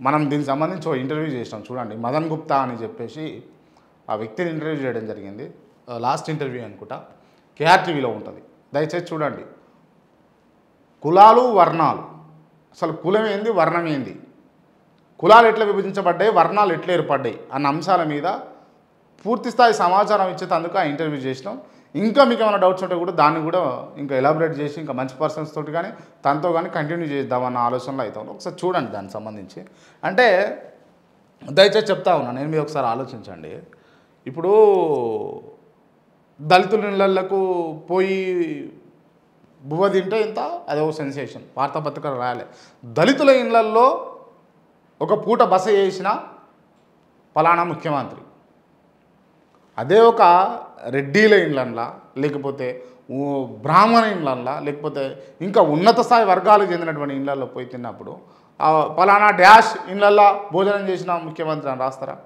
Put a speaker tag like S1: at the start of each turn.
S1: మనం దీనికి సంబంధించి ఒక ఇంటర్వ్యూ చేసినాం చూడండి. మదన్ గుప్తా అని చెప్పేసి ఆ వ్యక్తిని ఇంటర్వ్యూ చేయడం జరిగింది. లాస్ట్ ఇంటర్వ్యూ అనుకుంటా, కేఆర్టీవీలో ఉంటుంది, దయచేసి చూడండి. కులాలు వర్ణాలు, అసలు కులం ఏంది, వర్ణం ఏంది, కులాలు ఎట్లా విభజించబడ్డాయి, వర్ణాలు ఎట్లా ఏర్పడ్డాయి అన్న అంశాల మీద పూర్తిస్థాయి సమాచారం ఇచ్చేందుకు ఆ ఇంటర్వ్యూ చేసినాం. ఇంకా మీకు ఏమైనా డౌట్స్ ఉంటే కూడా దాన్ని కూడా ఇంకా ఎలాబరేట్ చేసి ఇంకా మంచి పర్సన్స్ తోటి కానీ తనతో కానీ కంటిన్యూ చేద్దామన్న ఆలోచనలో అవుతాం. ఒకసారి చూడండి దానికి సంబంధించి. అంటే దయచేసి చెప్తా ఉన్నాను నేను, మీరు ఒకసారి ఆలోచించండి. ఇప్పుడు దళితుల ఇళ్ళకు పోయి బువ్వ తింటే ఇంత అదో సెన్సేషన్, వార్తాపత్రికలు రాయాలి. దళితుల ఇళ్ళల్లో ఒక పూట బస చేసిన ఫలానా ముఖ్యమంత్రి, అదే ఒక రెడ్డిల ఇండ్లల్లా, లేకపోతే బ్రాహ్మణ ఇండ్లల్లా, లేకపోతే ఇంకా ఉన్నత స్థాయి వర్గాలకు చెందినటువంటి ఇండ్లల్లో పోయి తిన్నప్పుడు ఫలానా డ్యాష్ ఇండ్లల్లో భోజనం చేసిన ముఖ్యమంత్రి అని రాస్తారా?